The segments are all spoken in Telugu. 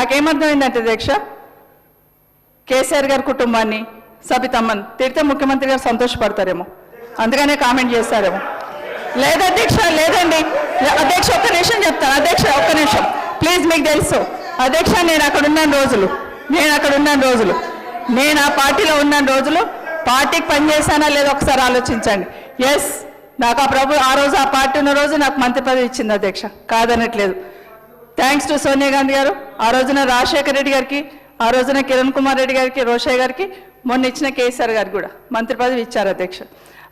నాకేమర్థమైందంటే అధ్యక్ష, కేసీఆర్ గారి కుటుంబాన్ని సబితమ్మన్ తిడితే ముఖ్యమంత్రి గారు సంతోషపడతారేమో, అందుకనే కామెంట్ చేస్తారేమో. లేదు అధ్యక్ష, లేదండి అధ్యక్ష, ఒక్క నిమిషం చెప్తాను అధ్యక్ష, ఒక్క నిమిషం ప్లీజ్. మీకు తెలుసు అధ్యక్ష, నేను అక్కడ ఉన్న రోజులు నేను ఆ పార్టీలో ఉన్న రోజులు పార్టీకి పనిచేశానా లేదో ఒకసారి ఆలోచించండి. ఎస్, నాకు ఆ రోజు ఆ పార్టీ ఉన్న రోజు నాకు మంత్రి పదవి ఇచ్చింది అధ్యక్ష, కాదనట్లేదు. థ్యాంక్స్ టు సోనియా గాంధీ గారు, ఆ రోజున రాజశేఖర రెడ్డి గారికి, ఆ రోజున కిరణ్ కుమార్ రెడ్డి గారికి, రోషయ్య గారికి, మొన్న ఇచ్చిన కేసీఆర్ గారికి కూడా మంత్రి పదవి ఇచ్చారు అధ్యక్ష.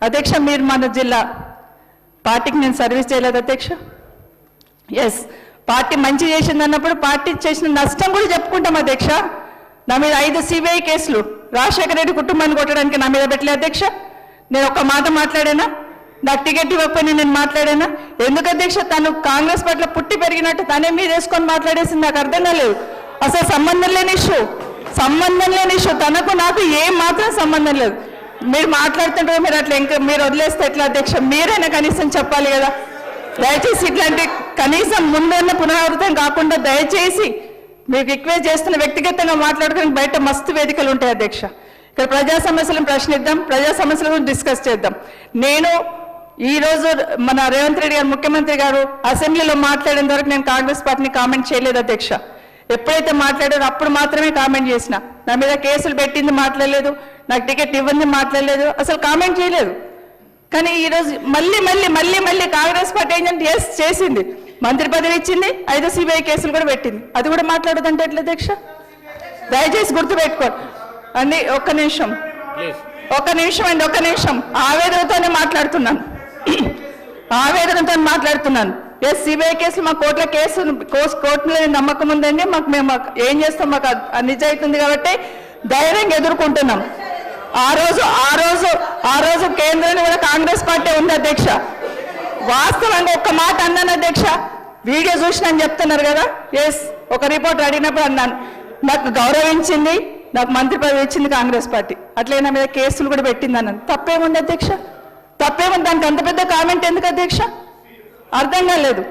అధ్యక్ష, మీరు మన జిల్లా పార్టీకి నేను సర్వీస్ చేయలేదు అధ్యక్ష. ఎస్, పార్టీ మంచి చేసింది అన్నప్పుడు పార్టీ చేసిన నష్టం కూడా చెప్పుకుంటాం అధ్యక్ష. నా మీద 5 CBI కేసులు రాజశేఖర రెడ్డి కుటుంబాన్ని కొట్టడానికి నా మీద పెట్టలే అధ్యక్ష. నేను ఒక్క మాట మాట్లాడానా? నాకు టికెట్ ఇవ్వకపోయినా నేను మాట్లాడానా? ఎందుకు అధ్యక్ష? తను కాంగ్రెస్ పార్టీలో పుట్టి పెరిగినట్టు తనే మీద వేసుకొని మాట్లాడేసింది, నాకు అర్థం కాలేదు. అసలు సంబంధం లేని ఇష్యూ, తనకు నాకు ఏం మాత్రం సంబంధం లేదు. మీరు మాట్లాడుతుంటే మీరు అట్లా ఇంకా మీరు వదిలేస్తే ఎట్లా అధ్యక్ష? మీరైనా కనీసం చెప్పాలి కదా. దయచేసి ఇట్లాంటి కనీసం ముందున్న పునరావృతం కాకుండా దయచేసి మీకు రిక్వెస్ట్ చేస్తున్న, వ్యక్తిగతంగా మాట్లాడుకుని బయట మస్తు వేదికలు ఉంటాయి అధ్యక్ష. ఇక్కడ ప్రజా సమస్యలను ప్రశ్నిద్దాం, ప్రజా సమస్యల గురించి డిస్కస్ చేద్దాం. నేను ఈరోజు మన రేవంత్ రెడ్డి గారు ముఖ్యమంత్రి గారు అసెంబ్లీలో మాట్లాడిన వరకు నేను కాంగ్రెస్ పార్టీని కామెంట్ చేయలేదు అధ్యక్ష. ఎప్పుడైతే మాట్లాడారో అప్పుడు మాత్రమే కామెంట్ చేసిన. నా మీద కేసులు పెట్టింది మాట్లాడలేదు, నాకు టికెట్ ఇవ్వండి మాట్లాడలేదు, అసలు కామెంట్ చేయలేదు. కానీ ఈరోజు మళ్ళీ కాంగ్రెస్ పార్టీ ఏంటంటే ఎస్ చేసింది, మంత్రి పదవి ఇచ్చింది, 5 CBI కేసులు కూడా పెట్టింది, అది కూడా మాట్లాడదంటే ఎట్లా అధ్యక్ష? దయచేసి గుర్తుపెట్టుకోండి అండి. ఒక్క నిమిషం ఆవేదనతోనే మాట్లాడుతున్నాను. ఎస్, CBI కేసులు మా కోర్టులో నమ్మకం ఉందండి, మేము ఏం చేస్తాం, మాకు నిజాయితీ ఉంది కాబట్టి ధైర్యంగా ఎదుర్కొంటున్నాం. ఆ రోజు కేంద్రంలో కూడా కాంగ్రెస్ పార్టీ ఉంది అధ్యక్ష. వాస్తవంగా ఒక్క మాట అన్నాను అధ్యక్ష, వీడియో చూసినని చెప్తున్నారు కదా. ఎస్, ఒక రిపోర్టర్ అడిగినప్పుడు అన్నాను, నాకు గౌరవించింది, నాకు మంత్రి పదవి ఇచ్చింది కాంగ్రెస్ పార్టీ, అట్లే నా మీద కేసులు కూడా పెట్టింది అన్నాను. తప్పేముంది అధ్యక్ష? తప్పేముంది? దానికి అంత పెద్ద కామెంట్ ఎందుకు అధ్యక్ష? అర్థం కాలేదు.